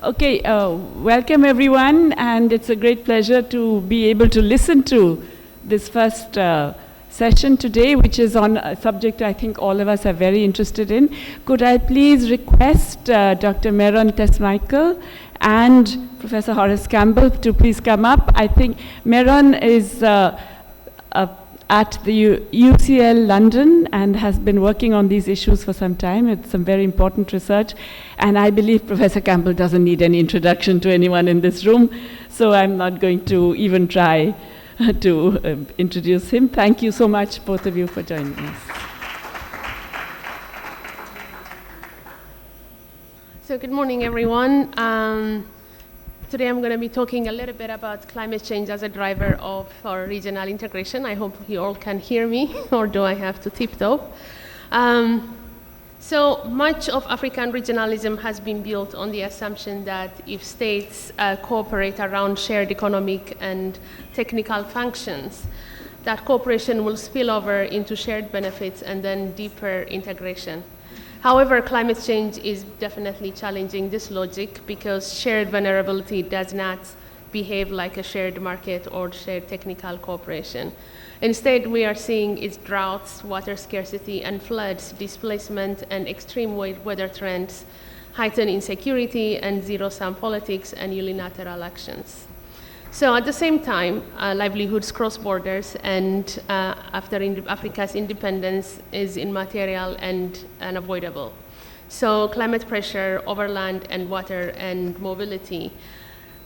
Okay, welcome everyone, and it's a great pleasure to be able to listen to this first session today, which is on a subject I think all of us are very interested in. Could I please request Dr. Meron Tesmichael and Professor Horace Campbell to please come up. I think Meron is at the UCL London and has been working on these issues for some time. It's some very important research. And I believe Professor Campbell doesn't need any introduction to anyone in this room, so I'm not going to even try to introduce him. Thank you so much, both of you, for joining us. So good morning, everyone. Today I'm going to be talking a little bit about climate change as a driver of our regional integration. I hope you all can hear me, or do I have to tiptoe? So much of African regionalism has been built on the assumption that if states cooperate around shared economic and technical functions, that cooperation will spill over into shared benefits and then deeper integration. However, climate change is definitely challenging this logic because shared vulnerability does not behave like a shared market or shared technical cooperation. Instead, we are seeing its droughts, water scarcity, and floods, displacement, and extreme weather trends, heightened insecurity, and zero-sum politics and unilateral actions. So at the same time, livelihoods cross borders, and after Africa's independence is immaterial and unavoidable. So climate pressure over land and water and mobility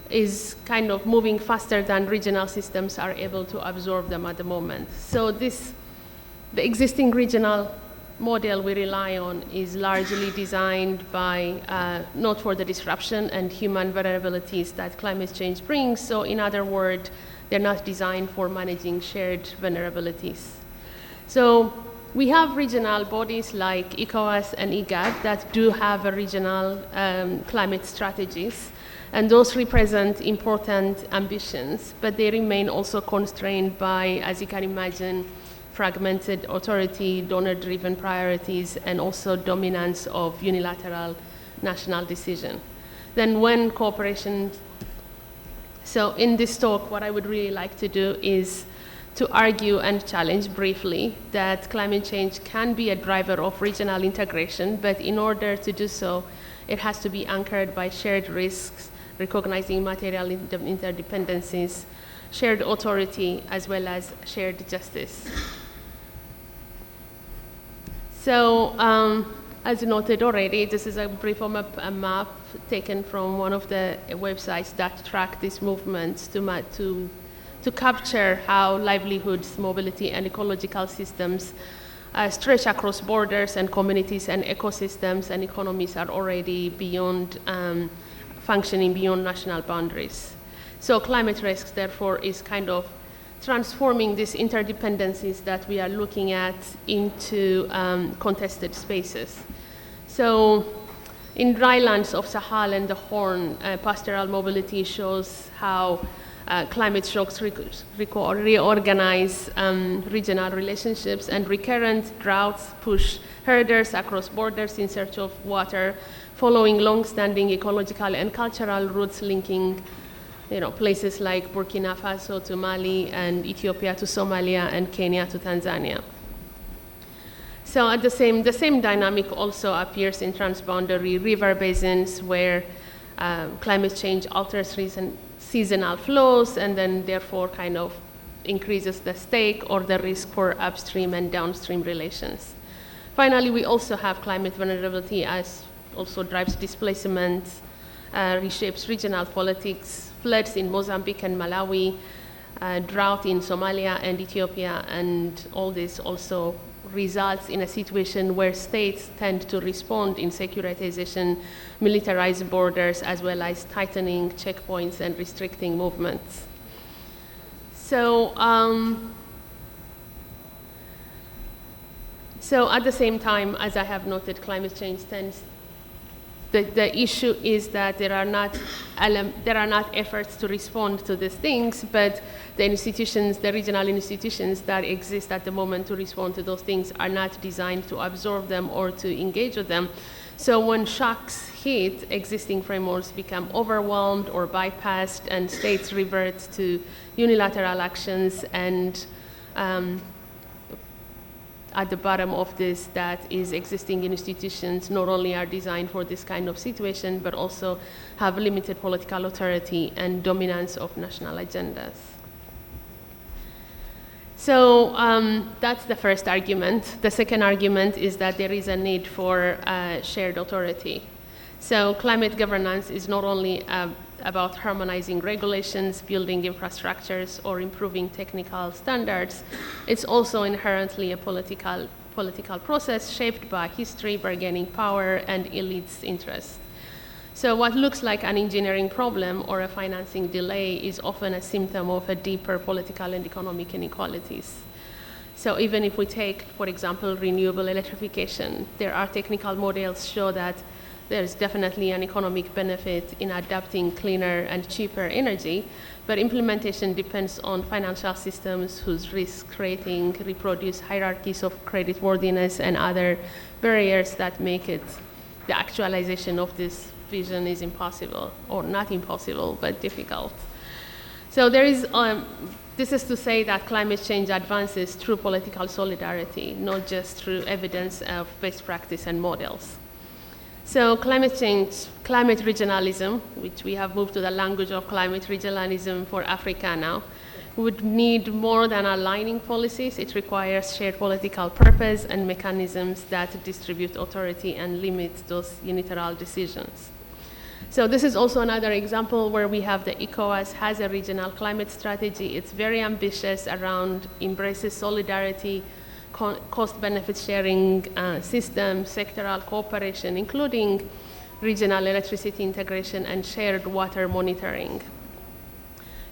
is kind of moving faster than regional systems are able to absorb them at the moment. So the existing regional model we rely on is largely designed by not for the disruption and human vulnerabilities that climate change brings. So in other words, they're not designed for managing shared vulnerabilities. So we have regional bodies like ECOWAS and IGAD that do have a regional climate strategies, and those represent important ambitions, but they remain also constrained by, as you can imagine, fragmented authority, donor-driven priorities, and also dominance of unilateral national decision. Then when cooperation, so in this talk, what I would really like to do is to argue and challenge briefly that climate change can be a driver of regional integration, but in order to do so, it has to be anchored by shared risks, recognizing material interdependencies, shared authority, as well as shared justice. So, as noted already, this is a brief a map taken from one of the websites that track these movements to capture how livelihoods, mobility, and ecological systems stretch across borders, and communities and ecosystems and economies are already beyond functioning beyond national boundaries. So climate risk, therefore, is kind of transforming these interdependencies that we are looking at into contested spaces. So in drylands of Sahel and the Horn, pastoral mobility shows how climate shocks reorganize regional relationships, and recurrent droughts push herders across borders in search of water, following long-standing ecological and cultural routes linking places like Burkina Faso to Mali, and Ethiopia to Somalia, and Kenya to Tanzania. So at the same dynamic also appears in transboundary river basins where climate change alters seasonal flows, and then therefore kind of increases the stake or the risk for upstream and downstream relations. Finally, we also have climate vulnerability as also drives displacement, reshapes regional politics, floods in Mozambique and Malawi, drought in Somalia and Ethiopia, and all this also results in a situation where states tend to respond in securitization, militarized borders, as well as tightening checkpoints and restricting movements. So, so at the same time, as I have noted, climate change tends The issue is that there are not efforts to respond to these things, but the institutions, the regional institutions that exist at the moment to respond to those things are not designed to absorb them or to engage with them. So when shocks hit, existing frameworks become overwhelmed or bypassed, and states revert to unilateral actions, and at the bottom of this, that is existing institutions not only are designed for this kind of situation, but also have limited political authority and dominance of national agendas. So that's the first argument. The second argument is that there is a need for shared authority. So climate governance is not only about harmonizing regulations, building infrastructures, or improving technical standards. It's also inherently a political process shaped by history, bargaining power, and elites' interests. So what looks like an engineering problem or a financing delay is often a symptom of a deeper political and economic inequalities. So even if we take, for example, renewable electrification, there are technical models show that there's definitely an economic benefit in adopting cleaner and cheaper energy, but implementation depends on financial systems whose risk rating reproduce hierarchies of creditworthiness and other barriers that make it the actualization of this vision is impossible, or not impossible, but difficult. So there is, this is to say that climate change advances through political solidarity, not just through evidence of best practice and models. So climate change, climate regionalism, which we have moved to the language of climate regionalism for Africa now, would need more than aligning policies. It requires shared political purpose and mechanisms that distribute authority and limit those unilateral decisions. So this is also another example where we have the ECOWAS has a regional climate strategy. It's very ambitious around embraces solidarity, cost-benefit sharing system, sectoral cooperation, including regional electricity integration and shared water monitoring.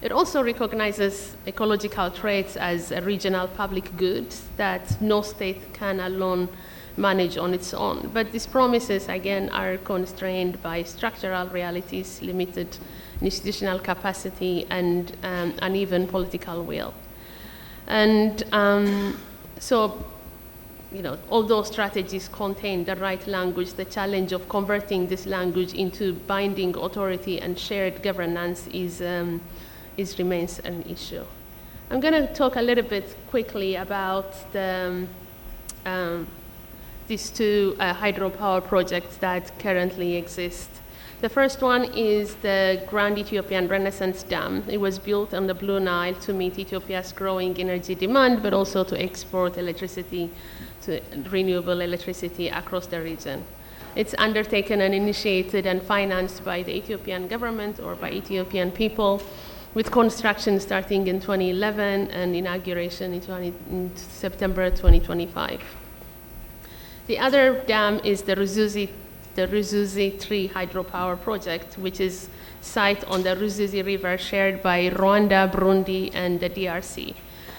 It also recognizes ecological traits as a regional public goods that no state can alone manage on its own. But these promises, again, are constrained by structural realities, limited institutional capacity, and uneven political will. And so, although strategies contain the right language, the challenge of converting this language into binding authority and shared governance remains an issue. I'm going to talk a little bit quickly about these two hydropower projects that currently exist. The first one is the Grand Ethiopian Renaissance Dam. It was built on the Blue Nile to meet Ethiopia's growing energy demand, but also to export electricity, to renewable electricity across the region. It's undertaken and initiated and financed by the Ethiopian government or by Ethiopian people, with construction starting in 2011 and inauguration in September 2025. The other dam is the Ruzizi 3 hydropower project, which is site on the Ruzizi River shared by Rwanda, Burundi, and the DRC.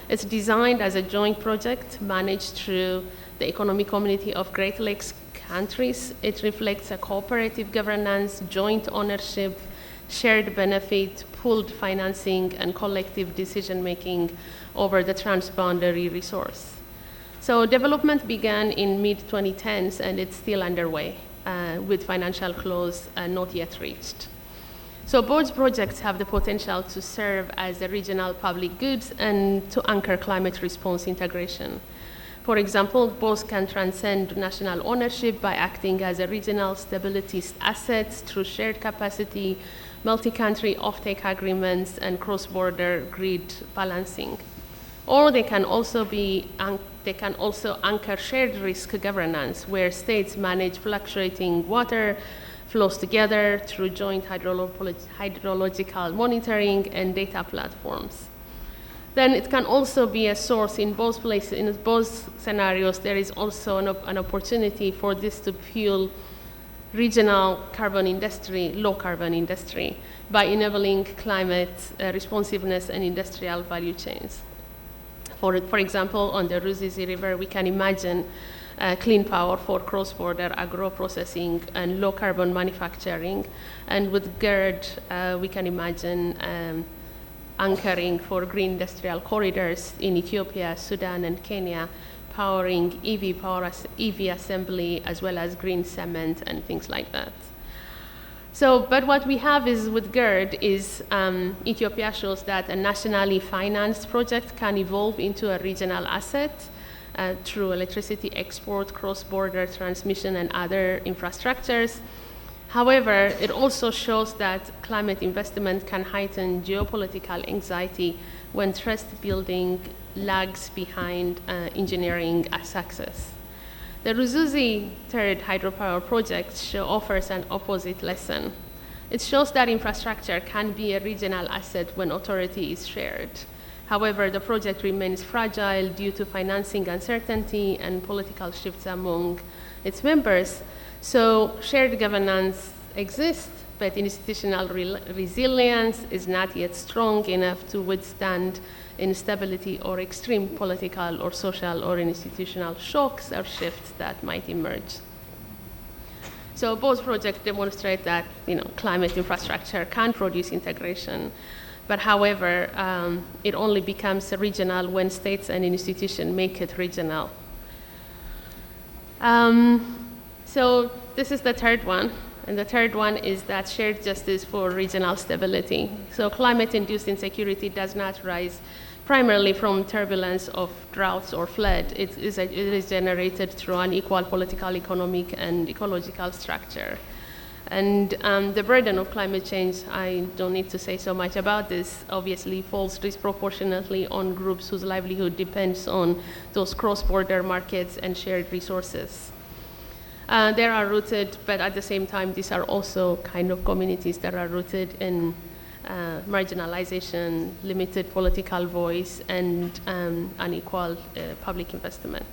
It's designed as a joint project managed through the Economic Community of Great Lakes countries. It reflects a cooperative governance, joint ownership, shared benefit, pooled financing, and collective decision-making over the transboundary resource. So development began in mid-2010s, and it's still underway, with financial close not yet reached. So both projects have the potential to serve as the regional public goods and to anchor climate response integration. For example, both can transcend national ownership by acting as a regional stability assets through shared capacity, multi-country offtake agreements, and cross-border grid balancing. Or they can also anchor shared risk governance, where states manage fluctuating water flows together through joint hydrological monitoring and data platforms. Then it can also be a source in both places. In both scenarios, there is also an opportunity for this to fuel regional carbon industry, low carbon industry, by enabling climate responsiveness and industrial value chains. For example, on the Ruzizi River, we can imagine clean power for cross-border agro-processing and low-carbon manufacturing. And with GERD, we can imagine anchoring for green industrial corridors in Ethiopia, Sudan, and Kenya, powering EV assembly, as well as green cement and things like that. So, but what we have is with GERD is Ethiopia shows that a nationally financed project can evolve into a regional asset through electricity export, cross-border transmission, and other infrastructures. However, it also shows that climate investment can heighten geopolitical anxiety when trust building lags behind engineering success. The Ruzuzi third hydropower project offers an opposite lesson. It shows that infrastructure can be a regional asset when authority is shared. However, the project remains fragile due to financing uncertainty and political shifts among its members. So shared governance exists, but institutional resilience is not yet strong enough to withstand instability or extreme political or social or institutional shocks or shifts that might emerge. So both projects demonstrate that climate infrastructure can produce integration, but however, it only becomes regional when states and institutions make it regional. So this is the third one. And the third one is that shared justice for regional stability. So climate-induced insecurity does not rise primarily from turbulence of droughts or flood. It is generated through unequal political, economic, and ecological structure. And the burden of climate change, I don't need to say so much about this, obviously falls disproportionately on groups whose livelihood depends on those cross-border markets and shared resources. They are rooted, but at the same time, these are also kind of communities that are rooted in marginalization, limited political voice, and unequal public investment.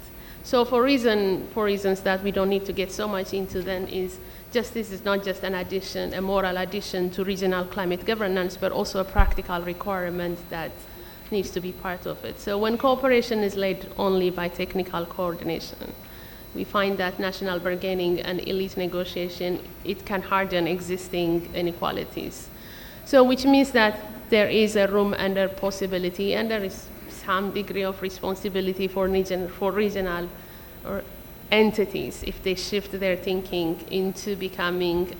So for reasons that we don't need to get so much into then is justice is not just an addition, a moral addition to regional climate governance, but also a practical requirement that needs to be part of it. So when cooperation is led only by technical coordination, we find that national bargaining and elite negotiation, it can harden existing inequalities. So which means that there is a room and a possibility, and there is some degree of responsibility for regional or entities if they shift their thinking into becoming,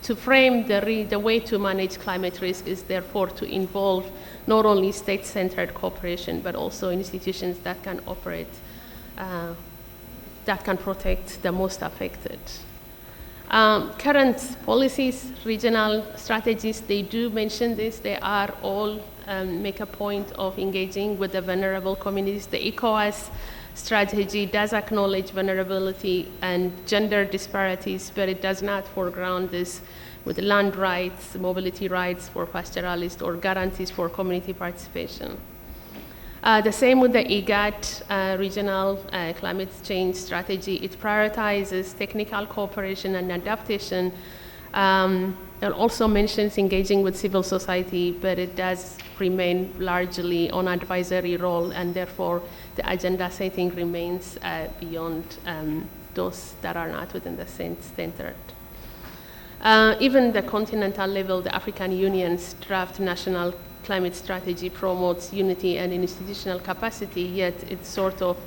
to frame the way to manage climate risk is therefore to involve not only state-centered cooperation, but also institutions that can operate that can protect the most affected. Current policies, regional strategies, they do mention this. They are all make a point of engaging with the vulnerable communities. The ECOWAS strategy does acknowledge vulnerability and gender disparities, but it does not foreground this with land rights, mobility rights for pastoralists, or guarantees for community participation. The same with the IGAD regional climate change strategy. It prioritizes technical cooperation and adaptation. It also mentions engaging with civil society, but it does remain largely on advisory role, and therefore the agenda setting remains beyond those that are not within the centered. Even the continental level, the African Union's draft national climate strategy promotes unity and institutional capacity, yet it sort of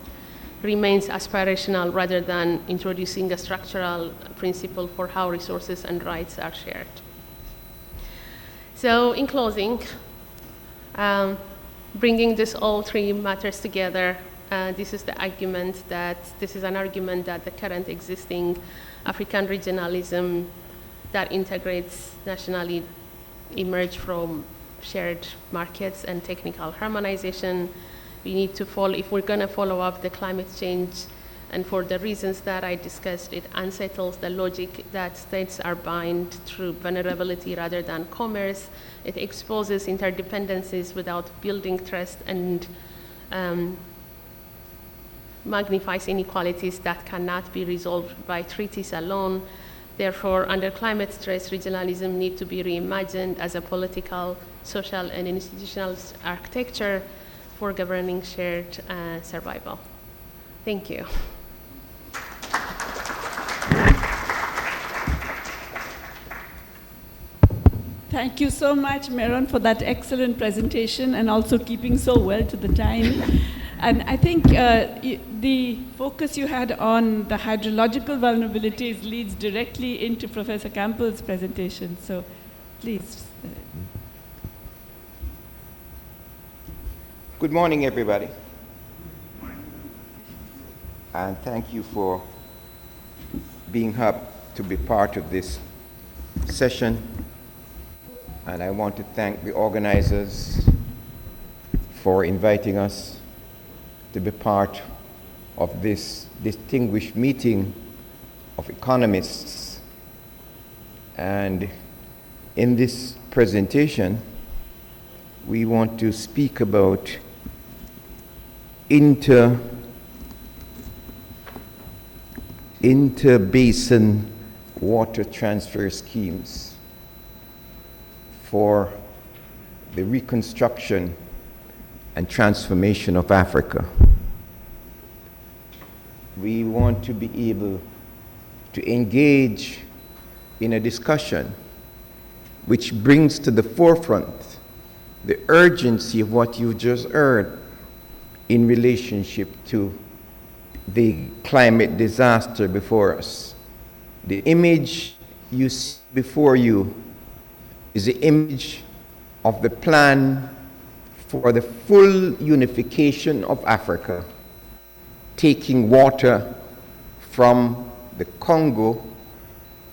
remains aspirational rather than introducing a structural principle for how resources and rights are shared. So in closing, bringing this all three matters together, this is an argument that the current existing African regionalism that integrates nationally emerge from shared markets and technical harmonization. We need to follow, if we're going to follow up the climate change, and for the reasons that I discussed, it unsettles the logic that states are bound through vulnerability rather than commerce. It exposes interdependencies without building trust, and magnifies inequalities that cannot be resolved by treaties alone. Therefore, under climate stress, regionalism needs to be reimagined as a political, social, and institutional architecture for governing shared survival. Thank you. Thank you so much, Meron, for that excellent presentation and also keeping so well to the time. And I think the focus you had on the hydrological vulnerabilities leads directly into Professor Campbell's presentation. So please. Good morning, everybody. And thank you for being up to be part of this session. And I want to thank the organizers for inviting us to be part of this distinguished meeting of economists. And in this presentation, we want to speak about inter-basin water transfer schemes for the reconstruction and transformation of Africa. We want to be able to engage in a discussion which brings to the forefront the urgency of what you just heard in relationship to the climate disaster before us. The image you see before you is the image of the plan for the full unification of Africa, taking water from the Congo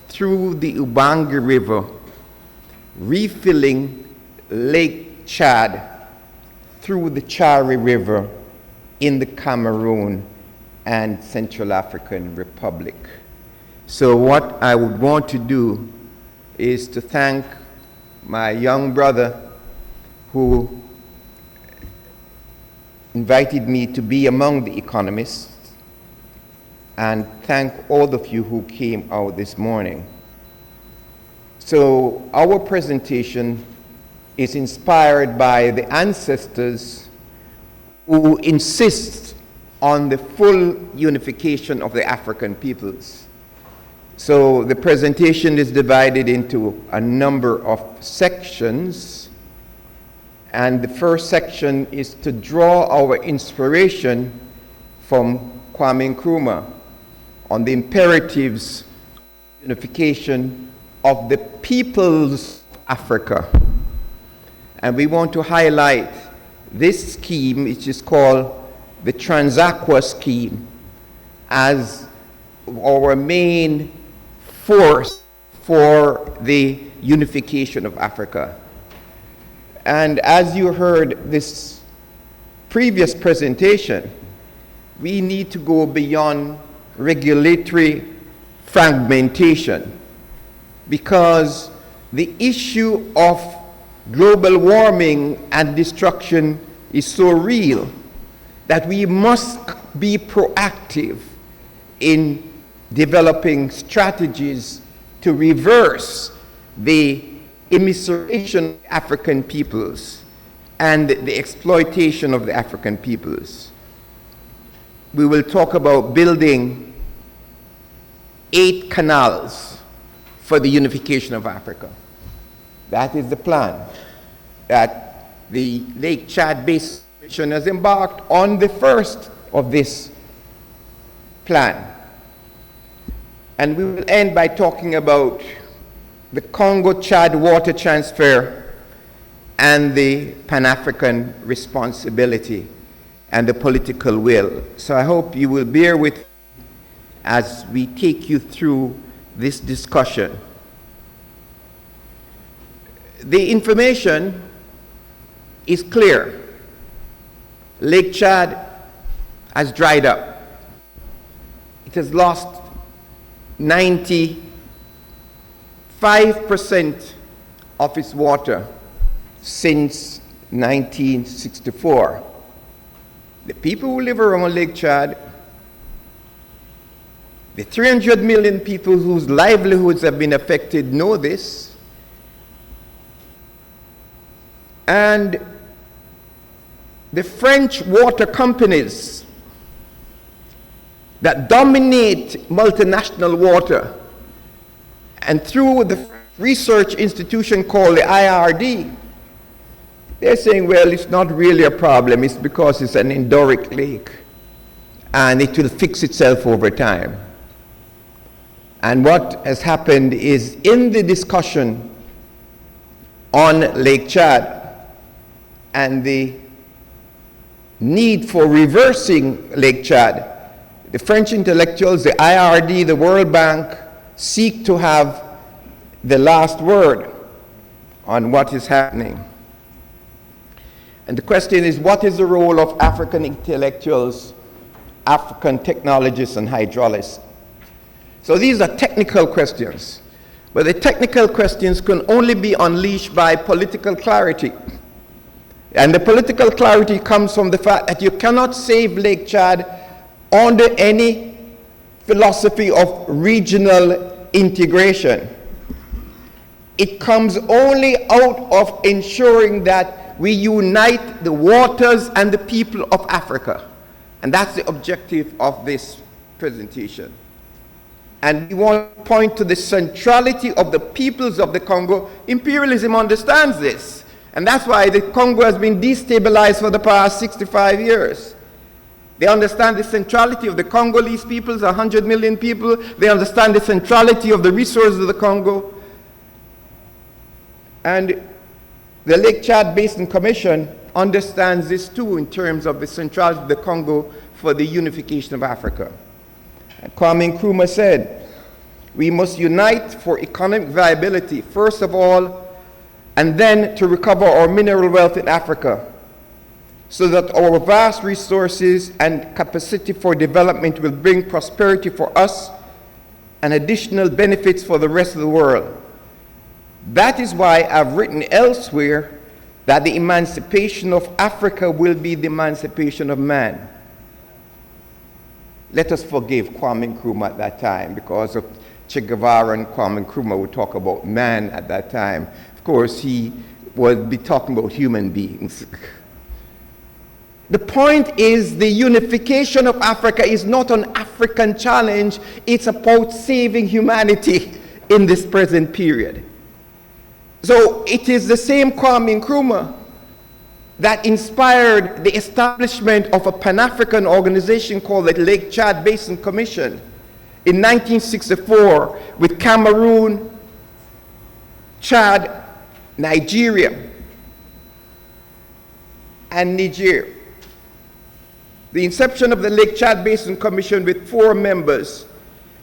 through the Ubangi River, refilling Lake Chad through the Chari River in the Cameroon and Central African Republic. So what I would want to do is to thank my young brother who invited me to be among the economists, and thank all of you who came out this morning. So our presentation is inspired by the ancestors who insist on the full unification of the African peoples. So the presentation is divided into a number of sections, and the first section is to draw our inspiration from Kwame Nkrumah on the imperatives of unification of the peoples of Africa. And we want to highlight this scheme, which is called the Transaqua scheme, as our main force for the unification of Africa. And as you heard this previous presentation, we need to go beyond regulatory fragmentation, because the issue of global warming and destruction is so real that we must be proactive in developing strategies to reverse the immiseration of African peoples and the exploitation of the African peoples. We will talk about building 8 canals for the unification of Africa. That is the plan that the Lake Chad Basin Commission has embarked on, the first of this plan. And we will end by talking about the Congo-Chad water transfer and the Pan-African responsibility and the political will. So I hope you will bear with me as we take you through this discussion. The information is clear. Lake Chad has dried up. It has lost 95% of its water since 1964. The people who live around Lake Chad, the 300 million people whose livelihoods have been affected, know this. And the French water companies that dominate multinational water. And through the research institution called the IRD, they're saying, well, it's not really a problem. It's because it's an endorheic lake, and it will fix itself over time. And what has happened is, in the discussion on Lake Chad and the need for reversing Lake Chad, the French intellectuals, the IRD, the World Bank, seek to have the last word on what is happening. And the question is, what is the role of African intellectuals, African technologists, and hydraulists? So these are technical questions, but the technical questions can only be unleashed by political clarity. And the political clarity comes from the fact that you cannot save Lake Chad under any philosophy of regional integration. It comes only out of ensuring that we unite the waters and the people of Africa. And that's the objective of this presentation. And we want to point to the centrality of the peoples of the Congo. Imperialism understands this. And that's why the Congo has been destabilized for the past 65 years. They understand the centrality of the Congolese peoples, 100 million people. They understand the centrality of the resources of the Congo. And the Lake Chad Basin Commission understands this too in terms of the centrality of the Congo for the unification of Africa. And Kwame Nkrumah said, we must unite for economic viability, first of all, and then to recover our mineral wealth in Africa, so that our vast resources and capacity for development will bring prosperity for us and additional benefits for the rest of the world. That is why I've written elsewhere that the emancipation of Africa will be the emancipation of man. Let us forgive Kwame Nkrumah at that time, because of Che Guevara and Kwame Nkrumah would talk about man at that time. Of course, he would be talking about human beings. The point is, the unification of Africa is not an African challenge. It's about saving humanity in this present period. So it is the same Kwame Nkrumah that inspired the establishment of a Pan-African organization called the Lake Chad Basin Commission in 1964 with Cameroon, Chad, Nigeria, and Niger. The inception of the Lake Chad Basin Commission with 4 members.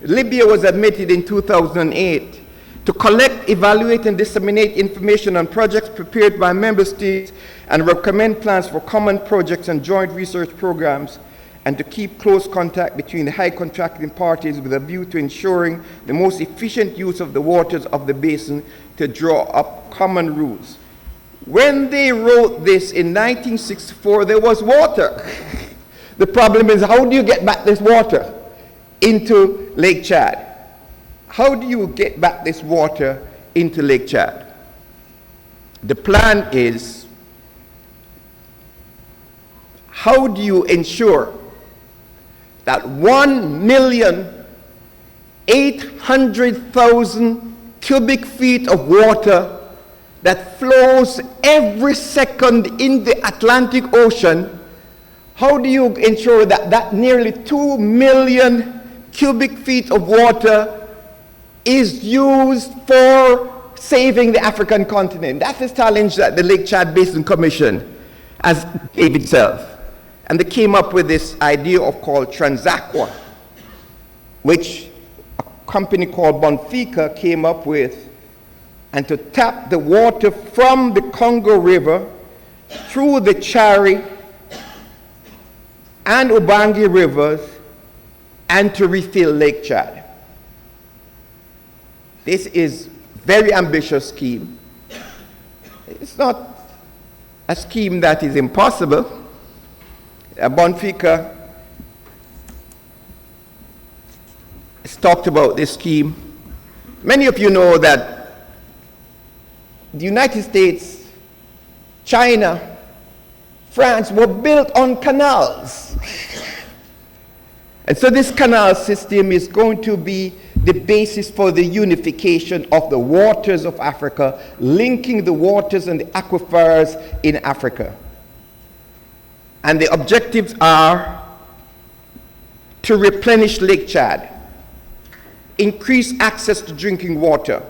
Libya was admitted in 2008 to collect, evaluate, and disseminate information on projects prepared by member states and recommend plans for common projects and joint research programs, and to keep close contact between the high contracting parties with a view to ensuring the most efficient use of the waters of the basin to draw up common rules. When they wrote this in 1964, there was water. The problem is, how do you get back this water into Lake Chad? How do you get back this water into Lake Chad? The plan is, how do you ensure that 1,800,000 cubic feet of water that flows every second in the Atlantic Ocean, how do you ensure that that nearly 2 million cubic feet of water is used for saving the African continent? That's the challenge that the Lake Chad Basin Commission has gave itself. And they came up with this idea of called Transaqua, which a company called Bonfica came up with, and to tap the water from the Congo River through the Chari and Ubangi rivers and to refill Lake Chad. This is a very ambitious scheme. It's not a scheme that is impossible. Bonfica has talked about this scheme. Many of you know that the United States, China, France were built on canals. And so this canal system is going to be the basis for the unification of the waters of Africa, linking the waters and the aquifers in Africa. And the objectives are to replenish Lake Chad, increase access to drinking water,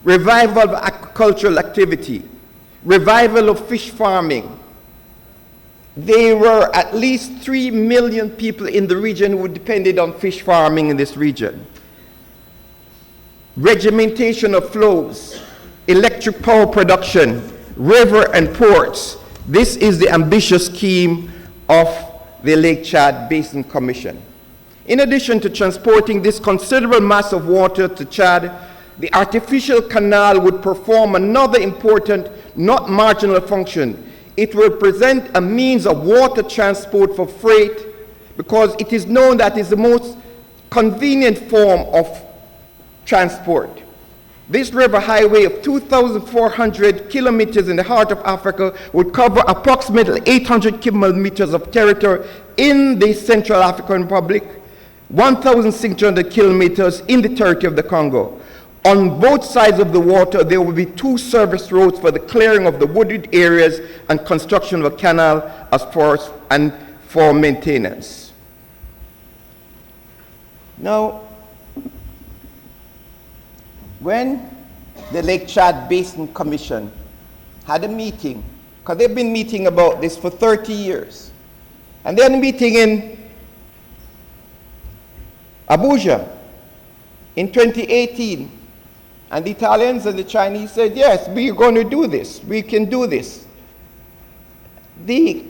revival of agricultural activity, revival of fish farming. There were at least 3 million people in the region who depended on fish farming in this region. Regimentation of flows, electric power production, river and ports. This is the ambitious scheme of the Lake Chad Basin Commission. In addition to transporting this considerable mass of water to Chad, the artificial canal would perform another important, not marginal function. It will present a means of water transport for freight because it is known that it's the most convenient form of transport. This river highway of 2,400 kilometers in the heart of Africa would cover approximately 800 kilometers of territory in the Central African Republic, 1,600 kilometers in the territory of the Congo. On both sides of the water, there will be 2 service roads for the clearing of the wooded areas and construction of a canal as far as, and for maintenance. Now, when the Lake Chad Basin Commission had a meeting, because they've been meeting about this for 30 years, and they had a meeting in Abuja in 2018, and the Italians and the Chinese said, yes, we're going to do this. We can do this. The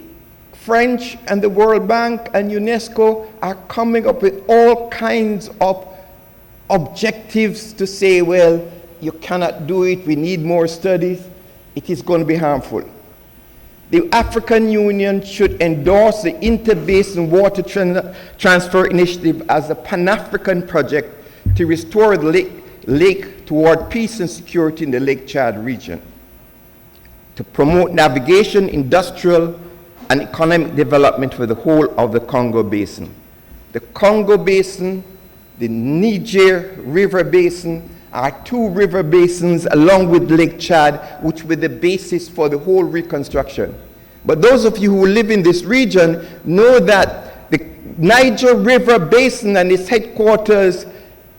French and the World Bank and UNESCO are coming up with all kinds of objectives to say, well, you cannot do it. We need more studies. It is going to be harmful. The African Union should endorse the Interbasin Water Transfer Initiative as a Pan-African project to restore the lake toward peace and security in the Lake Chad region, to promote navigation, industrial, and economic development for the whole of the Congo Basin. The Congo Basin, the Niger River Basin are 2 river basins along with Lake Chad, which were the basis for the whole reconstruction. But those of you who live in this region know that the Niger River Basin and its headquarters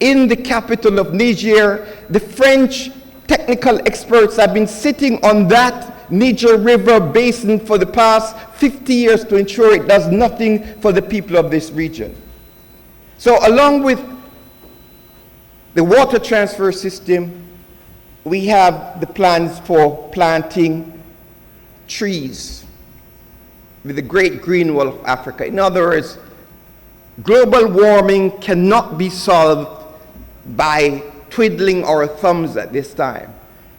in the capital of Niger, the French technical experts have been sitting on that Niger River Basin for the past 50 years to ensure it does nothing for the people of this region. So along with the water transfer system, we have the plans for planting trees with the Great Green Wall of Africa. In other words, global warming cannot be solved by twiddling our thumbs at this time.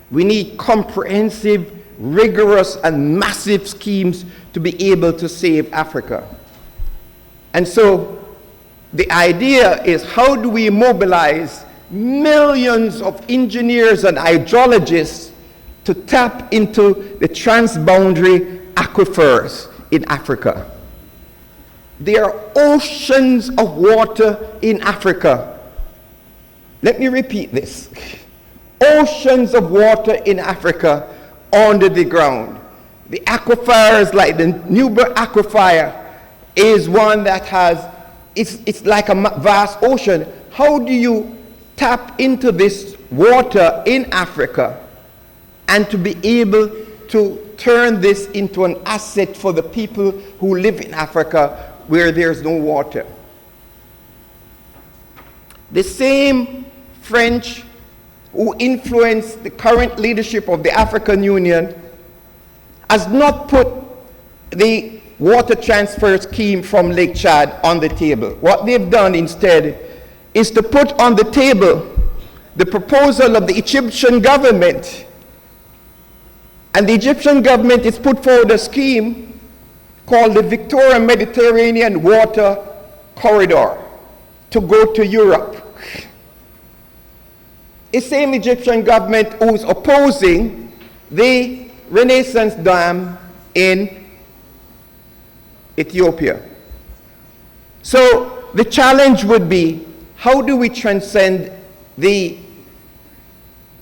We need comprehensive, rigorous, and massive schemes to be able to save Africa. And so the idea is, how do we mobilize millions of engineers and hydrologists to tap into the transboundary aquifers in Africa? There are oceans of water in Africa. Let me repeat this. Oceans of water in Africa under the ground. The aquifers, like the Nuba aquifer, is one that has, it's like a vast ocean. How do you tap into this water in Africa and to be able to turn this into an asset for the people who live in Africa where there's no water? The same French who influenced the current leadership of the African Union has not put the water transfer scheme from Lake Chad on the table. What they've done instead is to put on the table the proposal of the Egyptian government. And the Egyptian government has put forward a scheme called the Victoria Mediterranean Water Corridor to go to Europe. The same Egyptian government who's opposing the Renaissance Dam in Ethiopia. So the challenge would be, how do we transcend the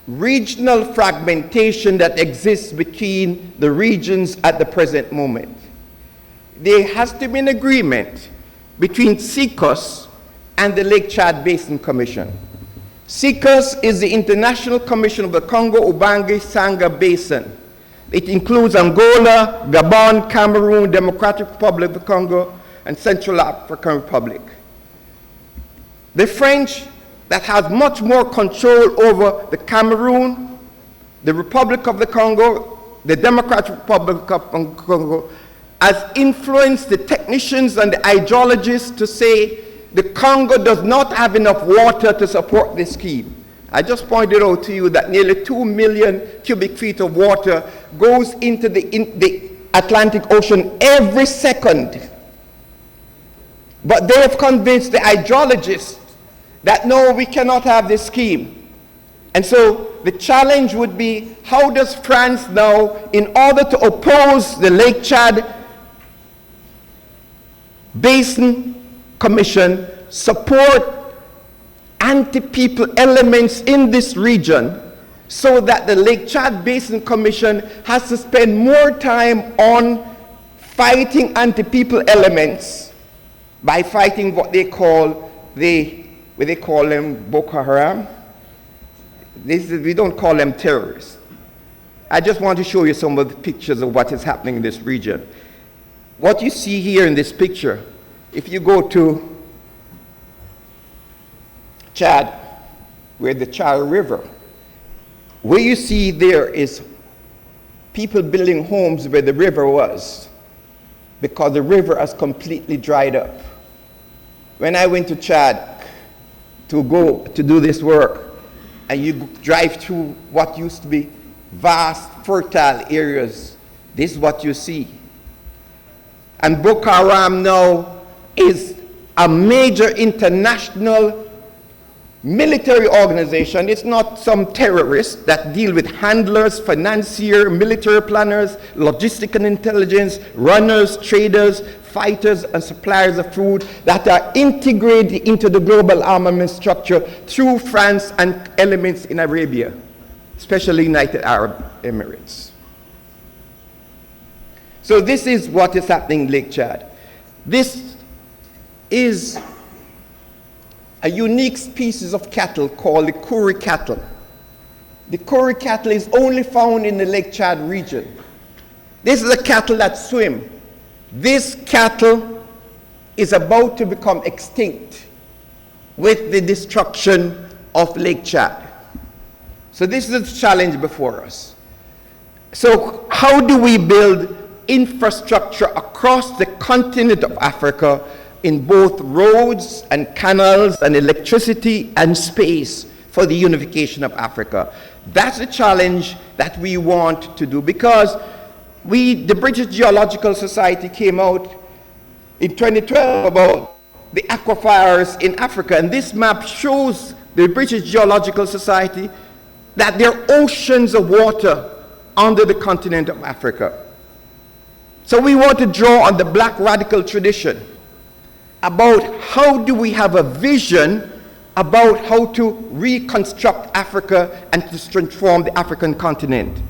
regional fragmentation that exists between the regions at the present moment? There has to be an agreement between CICOS and the Lake Chad Basin Commission. CICOS is the International Commission of the Congo-Ubangi-Sangha Basin. It includes Angola, Gabon, Cameroon, Democratic Republic of the Congo, and Central African Republic. The French, that has much more control over the Cameroon, the Republic of the Congo, the Democratic Republic of Congo, has influenced the technicians and the hydrologists to say the Congo does not have enough water to support this scheme. I just pointed out to you that nearly 2 million cubic feet of water goes into the Atlantic Ocean every second. But they have convinced the hydrologists that no, we cannot have this scheme. And so the challenge would be, how does France now, in order to oppose the Lake Chad Basin Commission, support anti-people elements in this region, so that the Lake Chad Basin Commission has to spend more time on fighting anti-people elements by fighting what they call them Boko Haram. We don't call them terrorists. I just want to show you some of the pictures of what is happening in this region. What you see here in this picture, if you go to Chad, where the Chad River, where you see there is people building homes where the river was, because the river has completely dried up. When I went to Chad to go to do this work, and you drive through what used to be vast, fertile areas, this is what you see. And Boko Haram now is a major international military organization. It's not some terrorists that deal with handlers, financiers, military planners, logistic and intelligence, runners, traders, fighters, and suppliers of food that are integrated into the global armament structure through France and elements in Arabia, especially United Arab Emirates. So this is what is happening in Lake Chad. This is a unique species of cattle called the Kuri cattle. The Kuri cattle is only found in the Lake Chad region. This is a cattle that swim. This cattle is about to become extinct with the destruction of Lake Chad. So this is the challenge before us. So how do we build infrastructure across the continent of Africa in both roads and canals and electricity and space for the unification of Africa? That's a challenge that we want to do, because the British Geological Society came out in 2012 about the aquifers in Africa, and this map shows the British Geological Society that there are oceans of water under the continent of Africa. So we want to draw on the black radical tradition about how do we have a vision about how to reconstruct Africa and to transform the African continent.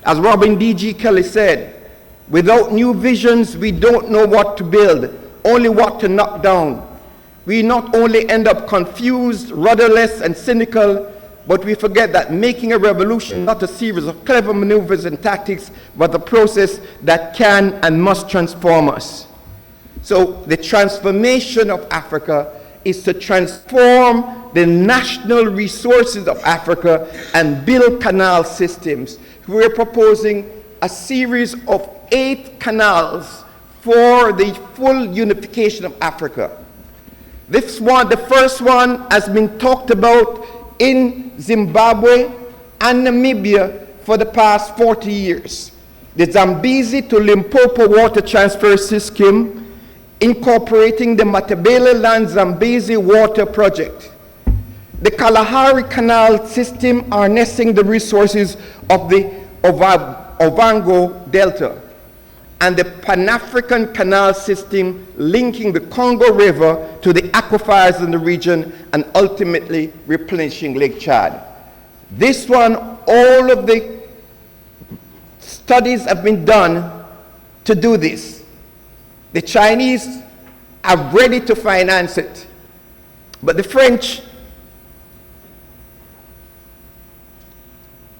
As Robin D.G. Kelly said, without new visions, we don't know what to build, only what to knock down. We not only end up confused, rudderless, and cynical, but we forget that making a revolution is not a series of clever maneuvers and tactics, but a process that can and must transform us. So the transformation of Africa is to transform the national resources of Africa and build canal systems. We're proposing a series of 8 canals for the full unification of Africa. This one, the first one, has been talked about in Zimbabwe and Namibia for the past 40 years. The Zambezi to Limpopo water transfer system, incorporating the Matabele Land Zambezi water project. The Kalahari Canal system harnessing the resources of the Ovango Delta. and the Pan-African Canal System linking the Congo River to the aquifers in the region and ultimately replenishing Lake Chad. This one, all of the studies have been done to do this. The Chinese are ready to finance it, but the French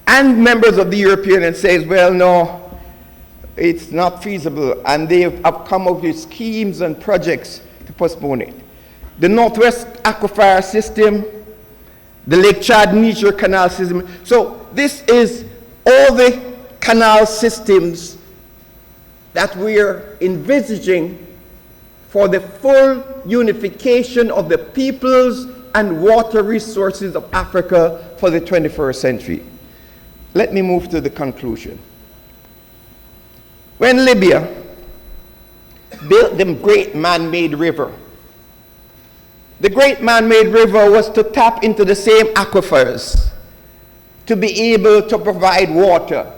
and members of the European Union says, well, no, it's not feasible, and they have come up with schemes and projects to postpone it. The Northwest Aquifer System, the Lake Chad Niger Canal System. So this is all the canal systems that we're envisaging for the full unification of the peoples and water resources of Africa for the 21st century. Let me move to the conclusion. When Libya built the great man-made river, the great man-made river was to tap into the same aquifers to be able to provide water.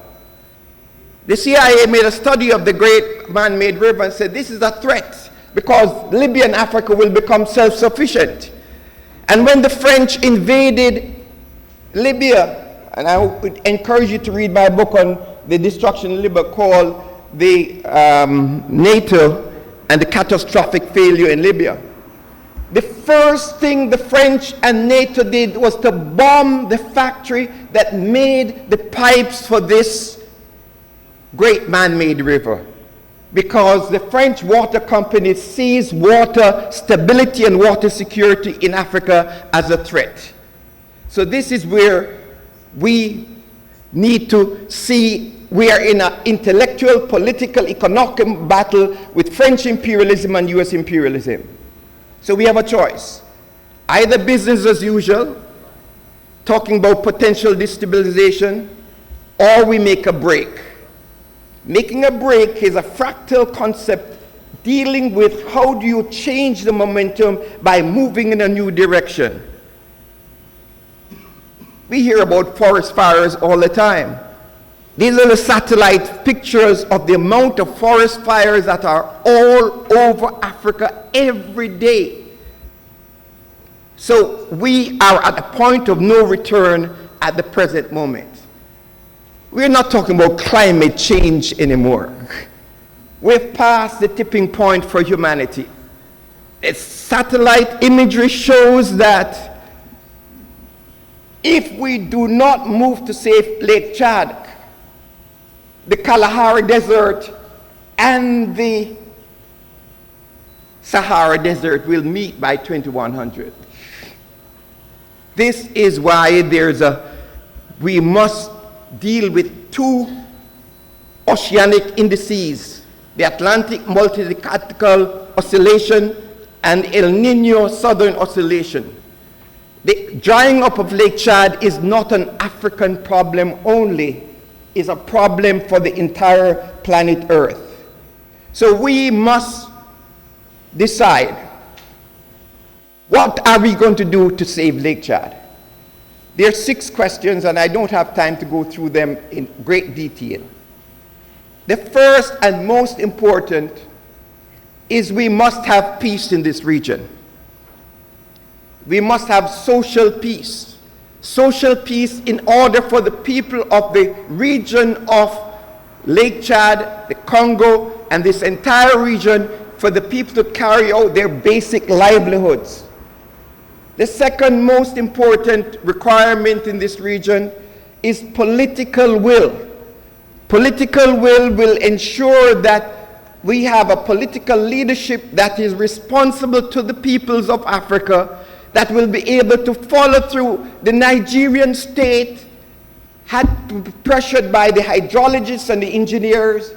The CIA made a study of the great man-made river and said this is a threat because Libya and Africa will become self-sufficient. And when the French invaded Libya, and I would encourage you to read my book on the destruction of Libya called the NATO and the catastrophic failure in Libya. The first thing the French and NATO did was to bomb the factory that made the pipes for this great man-made river, because the French water company sees water stability and water security in Africa as a threat. So this is where we need to see we are in an intellectual, political, economic battle with French imperialism and US imperialism. So we have a choice. Either business as usual, talking about potential destabilization, or we make a break. Making a break is a fractal concept dealing with how do you change the momentum by moving in a new direction. We hear about forest fires all the time. These are the satellite pictures of the amount of forest fires that are all over Africa every day. So we are at a point of no return at the present moment. We're not talking about climate change anymore. We've passed the tipping point for humanity. The satellite imagery shows that if we do not move to save Lake Chad, the Kalahari Desert and the Sahara Desert will meet by 2100. This is why we must deal with two oceanic indices, the Atlantic Multi-Decadal Oscillation and El Nino Southern Oscillation. The drying up of Lake Chad is not an African problem only, it's a problem for the entire planet Earth. So we must decide, what are we going to do to save Lake Chad? There are 6 questions, and I don't have time to go through them in great detail. The first and most important is we must have peace in this region. We must have social peace. Social peace in order for the people of the region of Lake Chad, the Congo, and this entire region, for the people to carry out their basic livelihoods. The second most important requirement in this region is political will. Political will ensure that we have a political leadership that is responsible to the peoples of Africa, that will be able to follow through. The Nigerian state had to be pressured by the hydrologists and the engineers,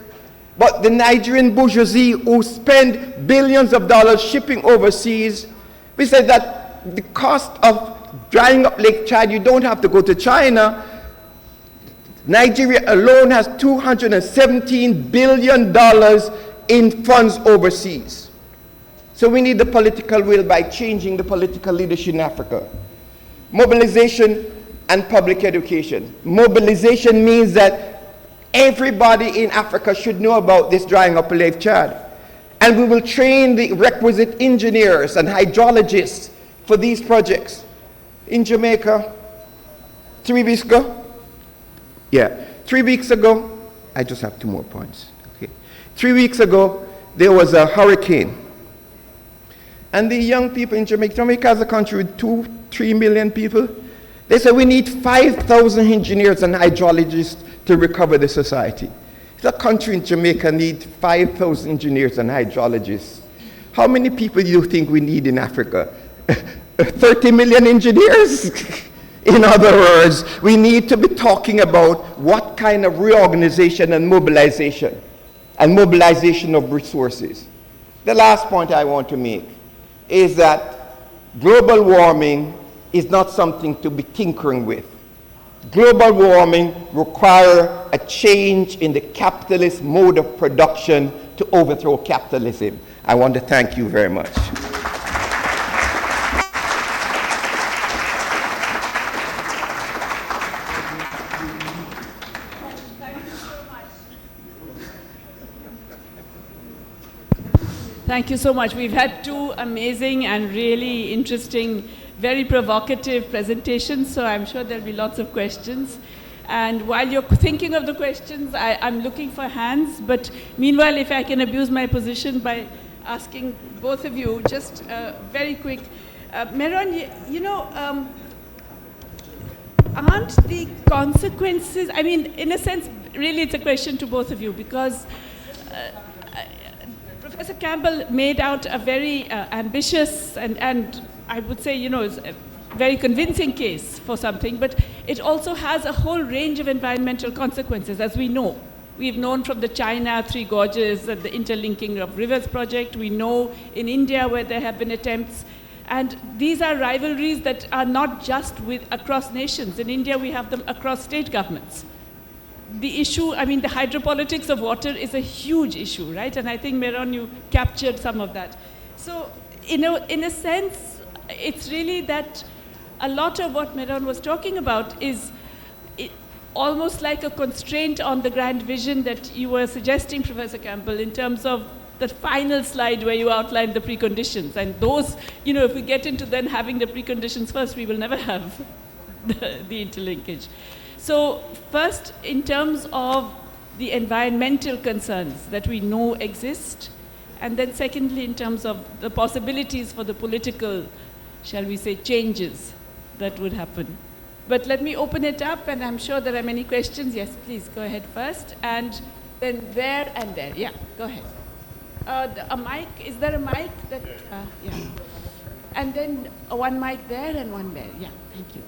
but the Nigerian bourgeoisie who spend billions of dollars shipping overseas, we said that the cost of drying up Lake Chad, you don't have to go to China. Nigeria alone has $217 billion in funds overseas. So we need the political will by changing the political leadership in Africa. Mobilization and public education. Mobilization means that Everybody in Africa should know about this drying up of Lake Chad. And we will train the requisite engineers and hydrologists for these projects. In Jamaica, 3 weeks ago, 3 weeks ago, I just have 2 more points. Okay. 3 weeks ago, there was a hurricane. And the young people in Jamaica is a country with 2-3 million people. They said we need 5,000 engineers and hydrologists to recover the society. The country in Jamaica needs 5,000 engineers and hydrologists. How many people do you think we need in Africa? 30 million engineers? In other words, we need to be talking about what kind of reorganization and mobilization of resources. The last point I want to make is that global warming is not something to be tinkering with. Global warming requires a change in the capitalist mode of production to overthrow capitalism. I want to thank you very much. Thank you so much. We've had 2 amazing and really interesting, very provocative presentations, so I'm sure there'll be lots of questions. And while you're thinking of the questions, I'm looking for hands, but meanwhile, if I can abuse my position by asking both of you, just very quick. Meron, aren't the consequences, I mean, in a sense, really it's a question to both of you, because Professor Campbell made out a very ambitious and I would say, a very convincing case for something, but it also has a whole range of environmental consequences, as we know. We've known from the China Three Gorges and the interlinking of rivers project. We know in India where there have been attempts. And these are rivalries that are not just across nations. In India, we have them across state governments. The issue, I mean, the hydropolitics of water is a huge issue, right? And I think, Meron, you captured some of that. So, in a sense, it's really that a lot of what Meron was talking about is almost like a constraint on the grand vision that you were suggesting, Professor Campbell, in terms of the final slide where you outlined the preconditions. And those, if we get into then having the preconditions first, we will never have the interlinkage. So first, in terms of the environmental concerns that we know exist, and then secondly, in terms of the possibilities for the political, shall we say, changes that would happen. But let me open it up, and I'm sure there are many questions. Yes, please, go ahead first. And then there and there. Yeah, go ahead. A mic, is there a mic? Yeah. And then one mic there and one there. Yeah, thank you.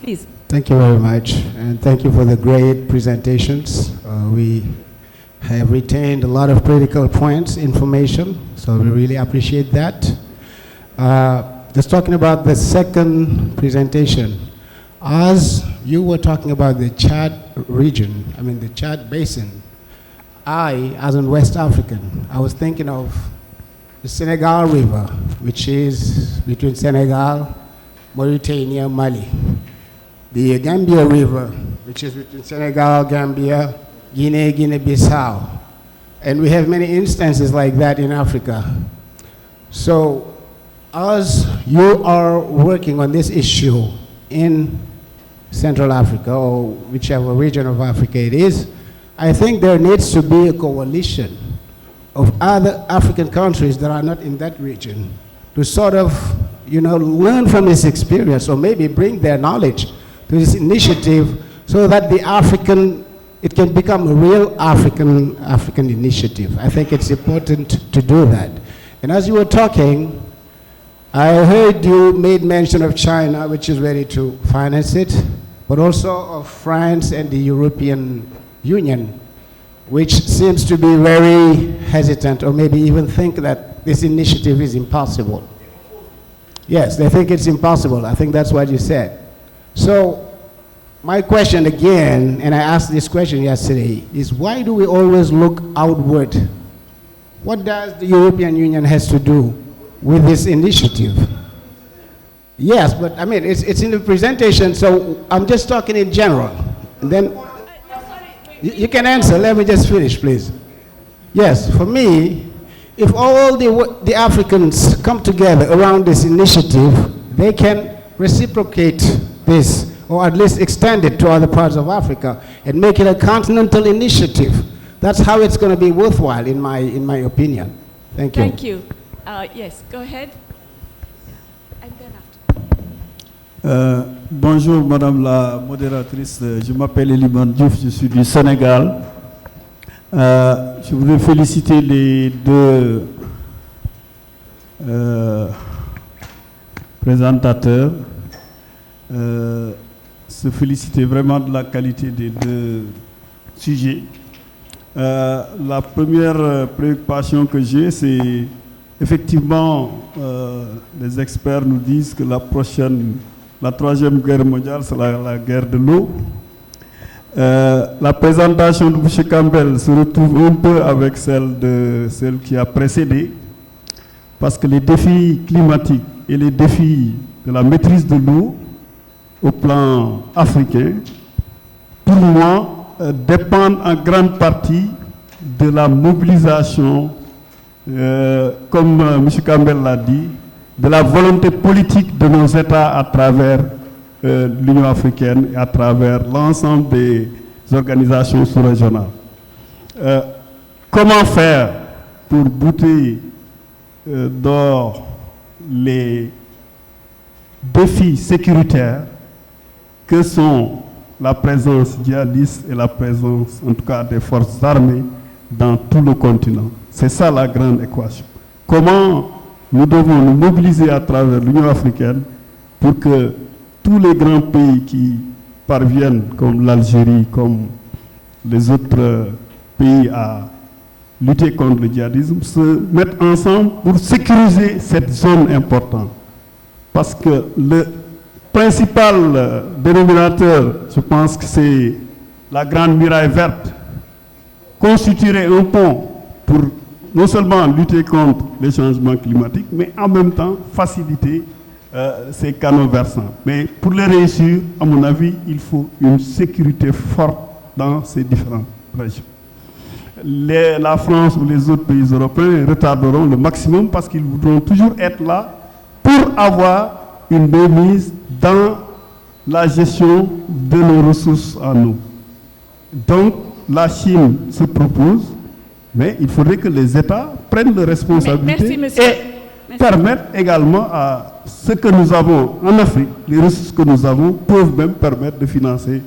Please. Thank you very much, and thank you for the great presentations. We have retained a lot of critical points, information, so we really appreciate that. Just talking about the second presentation, as you were talking about the Chad region, I mean the Chad basin, as in West African, I was thinking of the Senegal River, which is between Senegal, Mauritania, Mali. The Gambia River, which is between Senegal, Gambia, Guinea, Guinea-Bissau. And we have many instances like that in Africa. So, as you are working on this issue in Central Africa, or whichever region of Africa it is, I think there needs to be a coalition of other African countries that are not in that region to sort of, learn from this experience, or maybe bring their knowledge to this initiative so that it can become a real African initiative. I think it's important to do that. And as you were talking, I heard you made mention of China, which is ready to finance it, but also of France and the European Union, which seems to be very hesitant, or maybe even think that this initiative is impossible. Yes, they think it's impossible. I think that's what you said. So my question again, and I asked this question yesterday, is why do we always look outward? What does the European Union has to do with this initiative? Yes, but I mean, it's in the presentation, so I'm just talking in general. And then, You can answer. Let me just finish, please. Yes, for me, if all the Africans come together around this initiative, they can reciprocate this, or at least extend it to other parts of Africa and make it a continental initiative. That's how it's going to be worthwhile, in my opinion. Thank you. Thank you. Yes, go ahead. And then after. Bonjour Madame la modératrice, je m'appelle Eliman Diouf, je suis du Sénégal. Je voudrais féliciter les deux présentateurs, se féliciter vraiment de la qualité des deux sujets. La première préoccupation que j'ai, c'est effectivement, les experts nous disent que la troisième guerre mondiale, c'est la guerre de l'eau. La présentation de M. Campbell se retrouve un peu avec celle qui a précédé, parce que les défis climatiques et les défis de la maîtrise de l'eau au plan africain, pour moi, dépendent en grande partie de la mobilisation, comme M. Campbell l'a dit, de la volonté politique de nos États à travers l'Union africaine et à travers l'ensemble des organisations sous-régionales. Comment faire pour bouter d'or les défis sécuritaires que sont la présence djihadiste et la présence, en tout cas, des forces armées dans tout le continent? C'est ça la grande équation. Comment nous devons nous mobiliser à travers l'Union africaine pour que tous les grands pays qui parviennent, comme l'Algérie, comme les autres pays, à lutter contre le djihadisme, se mettent ensemble pour sécuriser cette zone importante? Parce que le principal dénominateur, je pense que c'est la grande muraille verte, constituerait un pont pour non seulement lutter contre les changements climatiques, mais en même temps faciliter ces canaux versants. Mais pour les réussir, à mon avis, il faut une sécurité forte dans ces différentes régions. La France ou les autres pays européens retarderont le maximum parce qu'ils voudront toujours être là pour avoir une mainmise dans la gestion de nos ressources en eau. Donc, la Chine se propose, mais il faudrait que les États prennent leurs responsabilités et permettent également à ce que nous avons en Afrique, les ressources que nous avons, peuvent même permettre de financer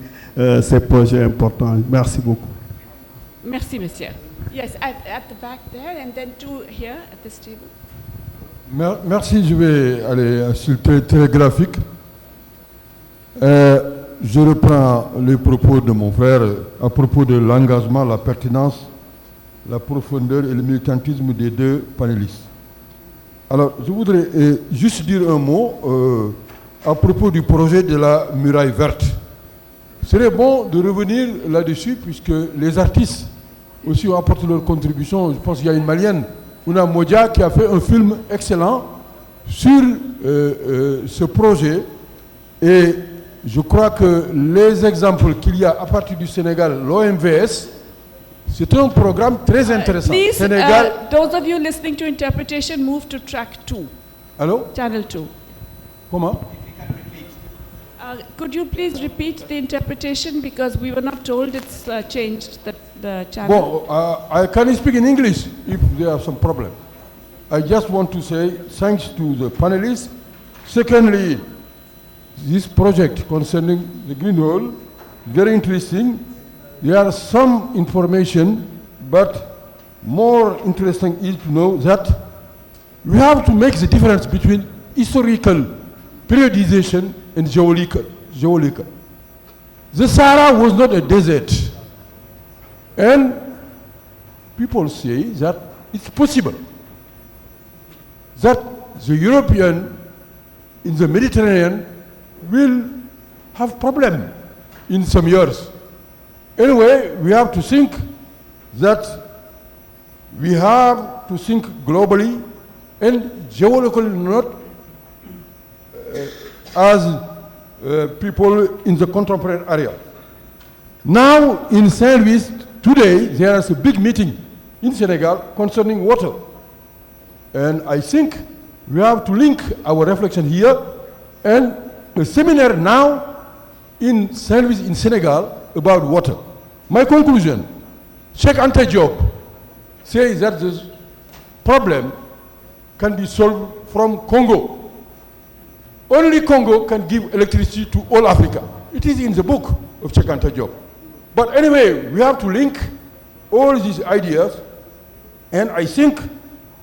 ces projets importants. Merci beaucoup. Merci, monsieur. Yes, at the back there, and then two here at this table. Merci, je vais aller sur le très graphique. Je reprends les propos de mon frère à propos de l'engagement, la pertinence, la profondeur et le militantisme des deux panélistes. Alors, je voudrais juste dire un mot à propos du projet de la muraille verte. Il serait bon de revenir là-dessus, puisque les artistes aussi ont apporté leur contribution. Je pense qu'il y a une Malienne, Una Modia, qui a fait un film excellent sur ce projet. Et je crois que les exemples qu'il y a à partir du Sénégal, l'OMVS, c'est un programme très intéressant. Please, Sénégal... those of you listening to interpretation, move to track 2. Allô? Channel 2. Comment? Could you please repeat the interpretation, because we were not told it's changed the channel. Well, can you speak in English if there are some problem? I just want to say thanks to the panelists. Secondly, this project concerning the green hole, very interesting. There are some information, but more interesting is to know that we have to make the difference between historical periodization and geological. The Sahara was not a desert. And people say that it's possible that the European in the Mediterranean will have problem in some years. Anyway, we have to think that we have to think globally and geologically, not as people in the contemporary area. Now in Saint-Louis, today, there is a big meeting in Senegal concerning water. And I think we have to link our reflection here and a seminar now in Saint-Louis in Senegal about water. My conclusion, Cheikh Anta Diop says that this problem can be solved from Congo. Only Congo can give electricity to all Africa. It is in the book of Cheikh Anta Diop. But anyway, we have to link all these ideas, and I think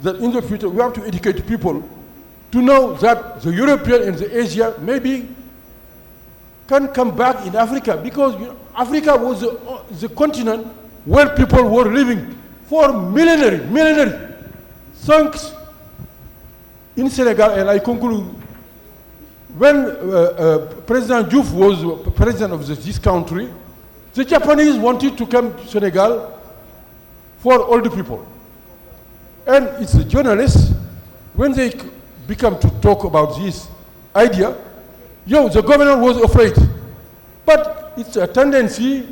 that in the future we have to educate people to know that the European and the Asia maybe can come back in Africa, because Africa was the continent where people were living for millenary. Thanks in Senegal, and I conclude, when President Diouf was president of this country, the Japanese wanted to come to Senegal for all the people. And it's the journalists, when they become to talk about this idea, the governor was afraid. But it's a tendency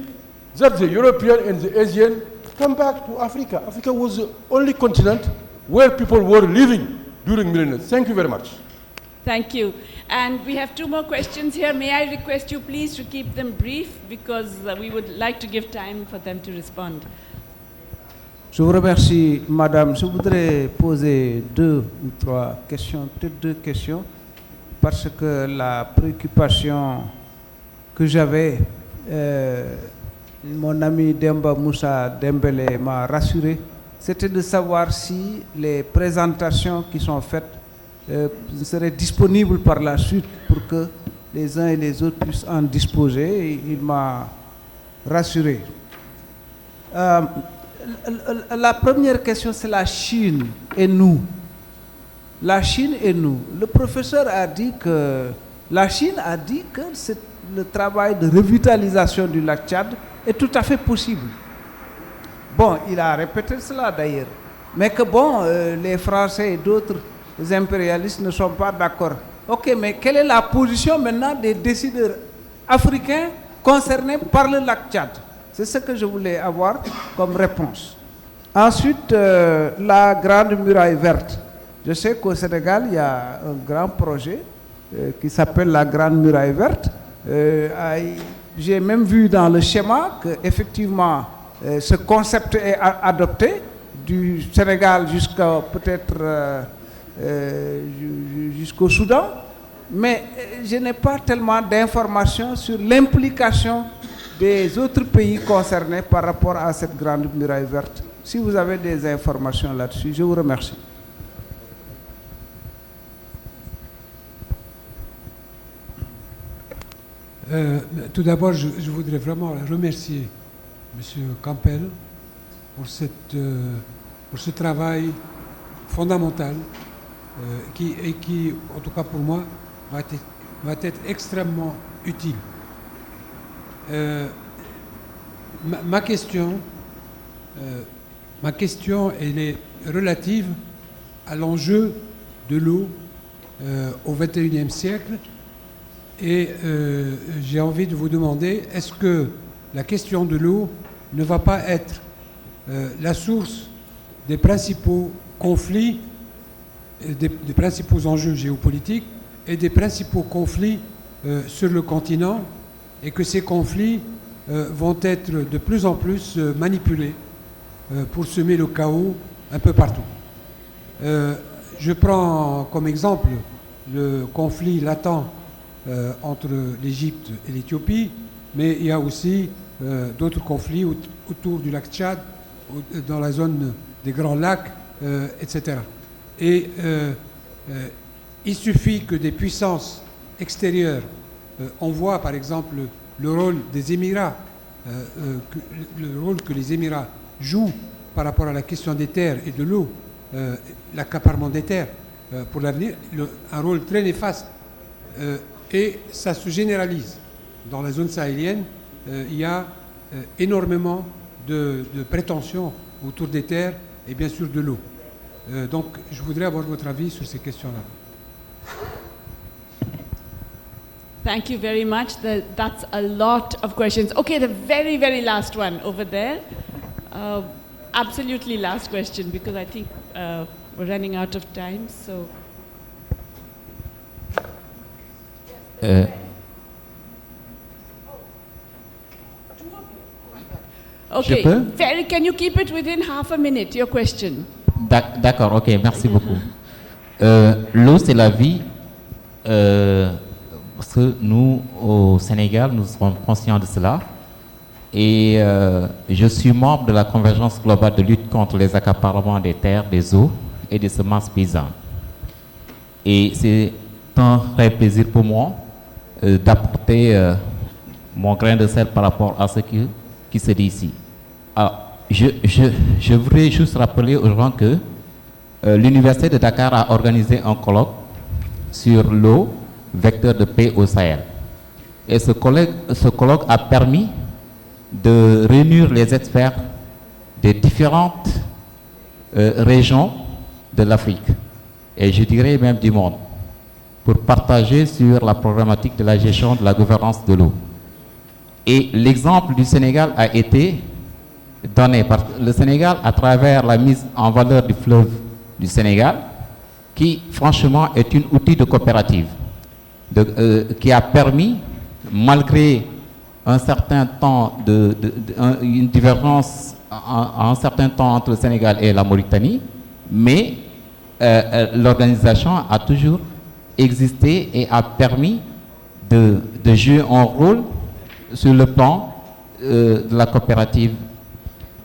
that the European and the Asian come back to Africa. Africa was the only continent where people were living during millennia. Thank you very much. Thank you. And we have 2 more questions here. May I request you please to keep them brief, because we would like to give time for them to respond. Je vous remercie, madame. Je voudrais poser 2 ou 3 questions, peut-être 2 questions, parce que la préoccupation que j'avais, mon ami Demba Moussa Dembélé m'a rassuré, c'était de savoir si les présentations qui sont faites seraient disponibles par la suite pour que les uns et les autres puissent en disposer. Il m'a rassuré. La première question, c'est la Chine et nous. La Chine et nous. Le professeur a dit que la Chine a dit que le travail de revitalisation du lac Tchad est tout à fait possible. Bon, il a répété cela d'ailleurs. Mais que bon, les Français et d'autres impérialistes ne sont pas d'accord. Ok, mais quelle est la position maintenant des décideurs africains concernés par le lac Tchad? C'est ce que je voulais avoir comme réponse. Ensuite, la Grande Muraille Verte. Je sais qu'au Sénégal, il y a un grand projet qui s'appelle la Grande Muraille Verte. J'ai même vu dans le schéma qu'effectivement, ce concept est adopté du Sénégal jusqu'à peut-être jusqu'au Soudan. Mais je n'ai pas tellement d'informations sur l'implication des autres pays concernés par rapport à cette grande muraille verte. Si vous avez des informations là-dessus, je vous remercie. Tout d'abord, je voudrais vraiment remercier M. Campbell pour ce travail fondamental qui, en tout cas pour moi, va être extrêmement utile. Ma question, elle est relative à l'enjeu de l'eau au XXIe siècle, et j'ai envie de vous demander, est-ce que la question de l'eau ne va pas être la source des principaux conflits, des principaux enjeux géopolitiques et des principaux conflits sur le continent, et que ces conflits vont être de plus en plus manipulés pour semer le chaos un peu partout. Je prends comme exemple le conflit latent entre l'Égypte et l'Éthiopie, mais il y a aussi d'autres conflits autour du lac Tchad, dans la zone des Grands Lacs, etc. Et il suffit que des puissances extérieures, on voit par exemple le rôle des Émirats, le rôle que les Émirats jouent par rapport à la question des terres et de l'eau, l'accaparement des terres pour l'avenir, un rôle très néfaste. Et ça se généralise. Dans la zone sahélienne, il y a énormément de prétentions autour des terres et bien sûr de l'eau. Donc je voudrais avoir votre avis sur ces questions-là. Thank you very much. That's a lot of questions. Okay, the very, very last one over there. Absolutely last question, because I think we're running out of time. So. Okay, very, can you keep it within half a minute, your question? D'accord, ok, merci beaucoup. L'eau, c'est la vie. Parce que nous, au Sénégal, nous sommes conscients de cela. Et je suis membre de la Convergence globale de lutte contre les accaparements des terres, des eaux et des semences paysannes. Et c'est un vrai plaisir pour moi d'apporter mon grain de sel par rapport à ce qui se dit ici. Alors, je voudrais juste rappeler aux gens que l'Université de Dakar a organisé un colloque sur l'eau, vecteur de paix au Sahel. Et ce colloque a permis de réunir les experts des différentes régions de l'Afrique, et je dirais même du monde, pour partager sur la problématique de la gestion de la gouvernance de l'eau. Et l'exemple du Sénégal a été donné par le Sénégal à travers la mise en valeur du fleuve du Sénégal, qui franchement est un outil de coopérative, qui a permis, malgré un certain temps une divergence un certain temps entre le Sénégal et la Mauritanie, mais l'organisation a toujours existé et a permis de jouer un rôle sur le plan de la coopérative.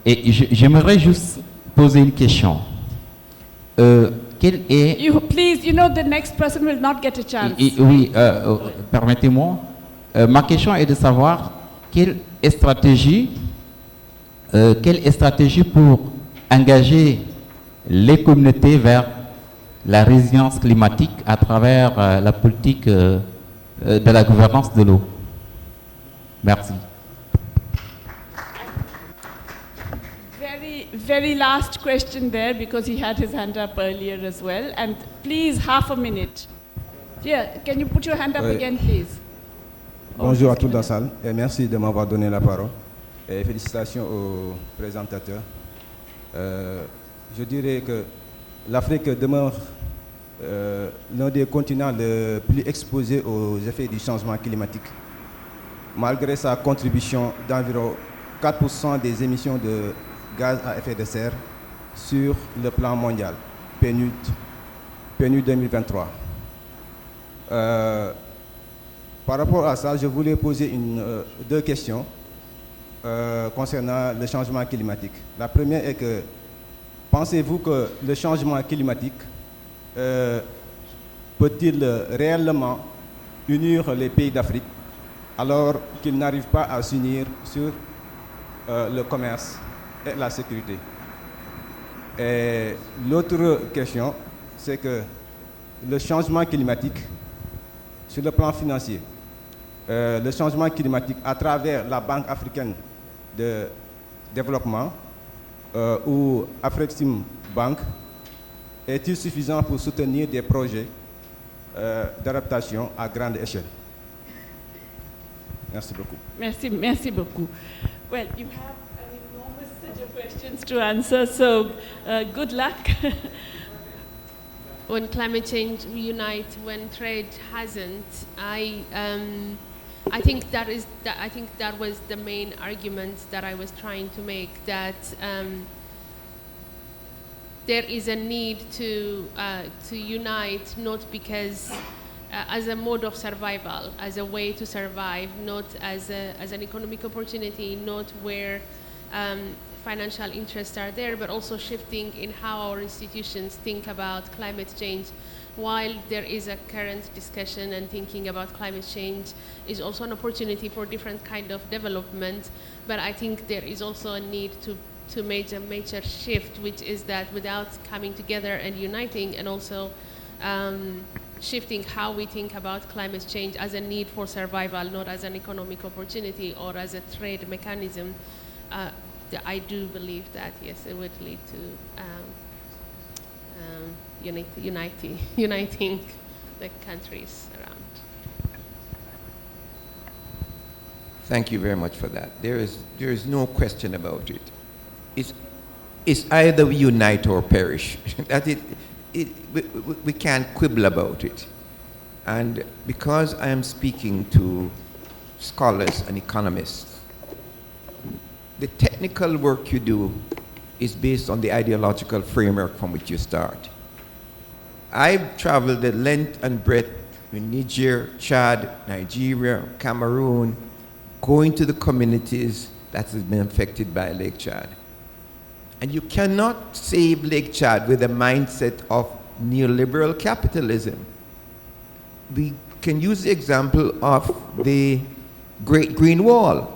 Et j'aimerais juste poser une question. Quel est... Please, you know, the next person will not get a chance. Oui, permettez-moi. Ma question est de savoir quelle est stratégie pour engager les communautés vers la résilience climatique à travers la politique de la gouvernance de l'eau. Merci. Very last question there, because he had his hand up earlier as well. And please, half a minute. Yeah, can you put your hand up again, please? Bonjour à toute la salle et merci de m'avoir donné la parole. Et félicitations aux présentateurs. Je dirais que l'Afrique demeure l'un des continents les plus exposés aux effets du changement climatique. Malgré sa contribution d'environ 4% des émissions de gaz à effet de serre sur le plan mondial, PNUD 2023. Par rapport à ça, je voulais poser deux questions concernant le changement climatique. La première est que, pensez-vous que le changement climatique peut-il réellement unir les pays d'Afrique alors qu'ils n'arrivent pas à s'unir sur le commerce et la sécurité? Et l'autre question, c'est que le changement climatique, sur le plan financier, le changement climatique à travers la Banque africaine de développement ou Afrexim Bank, est-il suffisant pour soutenir des projets d'adaptation à grande échelle? Merci beaucoup. Merci beaucoup. Well, you have an enormous set of questions to answer, so good luck. When climate change reunites, when trade hasn't, I think that was the main argument that I was trying to make, that there is a need to unite, not because as a mode of survival, as a way to survive, not as an economic opportunity, not where financial interests are there, but also shifting in how our institutions think about climate change. While there is a current discussion and thinking about climate change is also an opportunity for different kind of development, but I think there is also a need to make a major shift, which is that without coming together and uniting, and also shifting how we think about climate change as a need for survival, not as an economic opportunity or as a trade mechanism, I do believe that, yes, it would lead to uniting the countries around. Thank you very much for that. There is no question about it. It's either we unite or perish. We can't quibble about it. And because I am speaking to scholars and economists, the technical work you do is based on the ideological framework from which you start. I've traveled the length and breadth in Niger, Chad, Nigeria, Cameroon, going to the communities that have been affected by Lake Chad. And you cannot save Lake Chad with a mindset of neoliberal capitalism. We can use the example of the Great Green Wall.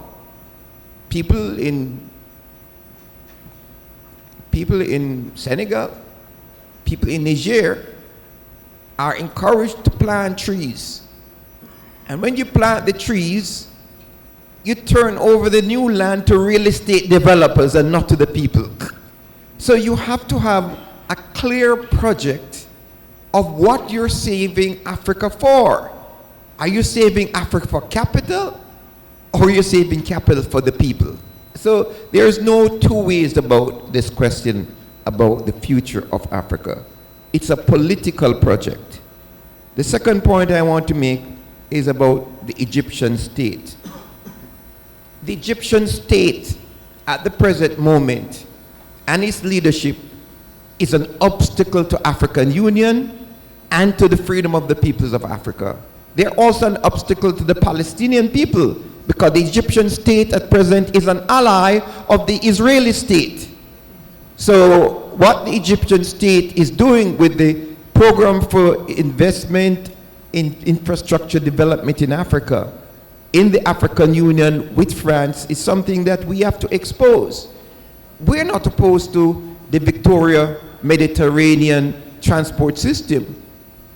People in Senegal, people in Niger are encouraged to plant trees. And when you plant the trees, you turn over the new land to real estate developers and not to the people. So you have to have a clear project of what you're saving Africa for. Are you saving Africa for capital, or are you saving capital for the people? So there's no two ways about this question about the future of Africa. It's a political project. The second point I want to make is about the Egyptian state. The Egyptian state at the present moment and its leadership is an obstacle to African Union and to the freedom of the peoples of Africa. They're also an obstacle to the Palestinian people, because the Egyptian state at present is an ally of the Israeli state. So what the Egyptian state is doing with the program for investment in infrastructure development in Africa, in the African Union with France, is something that we have to expose. We're not opposed to the Victoria Mediterranean transport system.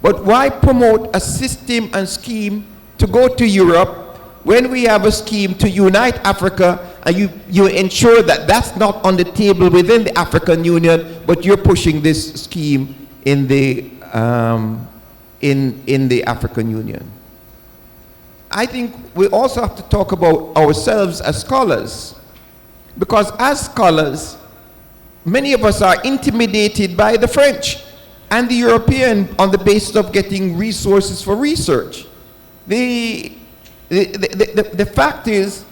But why promote a system and scheme to go to Europe when we have a scheme to unite Africa, and you ensure that that's not on the table within the African Union, but you're pushing this scheme in the African Union? I think we also have to talk about ourselves as scholars, because as scholars, many of us are intimidated by the French and the European on the basis of getting resources for research. The fact is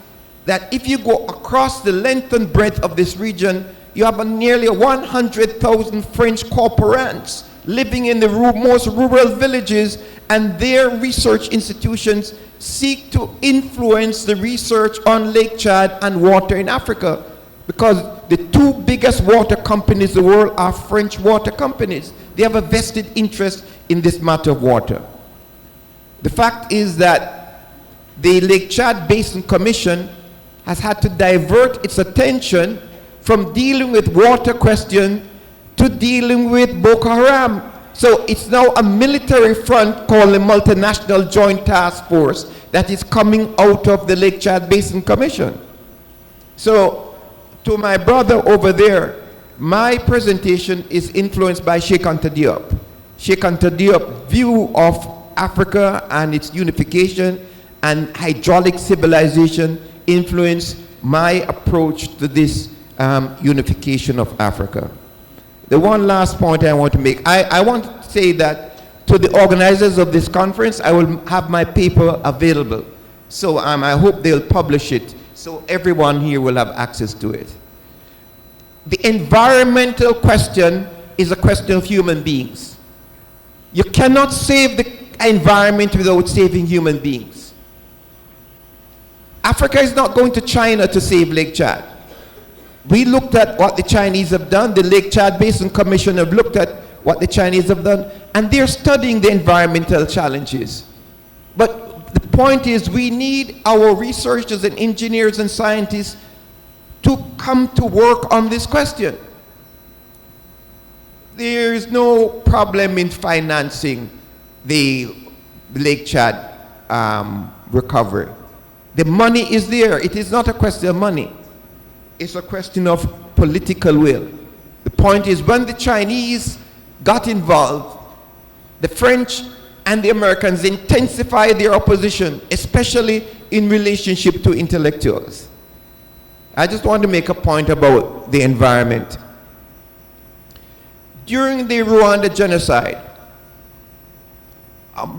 that if you go across the length and breadth of this region, you have nearly 100,000 French corporants living in the most rural villages, and their research institutions seek to influence the research on Lake Chad and water in Africa, because the two biggest water companies in the world are French water companies. They have a vested interest in this matter of water. The fact is that the Lake Chad Basin Commission has had to divert its attention from dealing with water question to dealing with Boko Haram. So it's now a military front called the Multinational Joint Task Force that is coming out of the Lake Chad Basin Commission. So to my brother over there, my presentation is influenced by Sheikh Anta Diop. Sheikh Anta Diop's view of Africa and its unification and hydraulic civilization influenced my approach to this unification of Africa. The one last point I want to make, I want to say that to the organizers of this conference, I will have my paper available. So I hope they'll publish it so everyone here will have access to it. The environmental question is a question of human beings. You cannot save the environment without saving human beings. Africa is not going to China to save Lake Chad. We looked at what the Chinese have done. The Lake Chad Basin Commission have looked at what the Chinese have done, and they're studying the environmental challenges. But the point is, we need our researchers and engineers and scientists to come to work on this question. There is no problem in financing the Lake Chad recovery. The money is there. It is not a question of money. It's a question of political will. The point is, when the Chinese got involved, the French and the Americans intensified their opposition, especially in relationship to intellectuals. I just want to make a point about the environment. During the Rwanda genocide,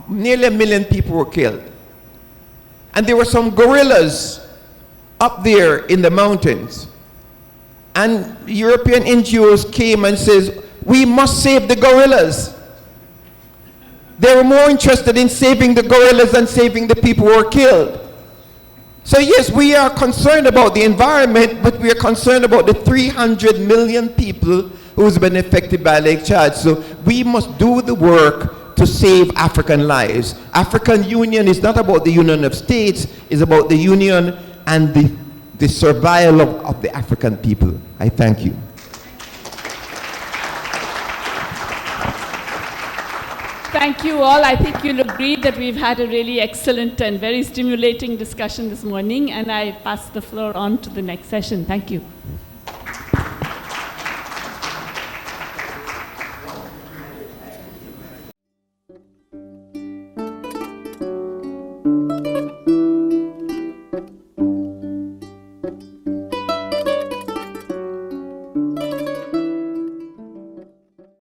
nearly 1 million people were killed. And there were some guerrillas up there in the mountains. And European NGOs came and says, we must save the guerrillas. They were more interested in saving the guerrillas than saving the people who were killed. So yes, we are concerned about the environment, but we are concerned about the 300 million people who's been affected by Lake Chad. So we must do the work to save African lives. African Union is not about the union of states, it's about the union and the survival of the African people. I thank you. Thank you all. I think you'll agree that we've had a really excellent and very stimulating discussion this morning, and I pass the floor on to the next session. Thank you.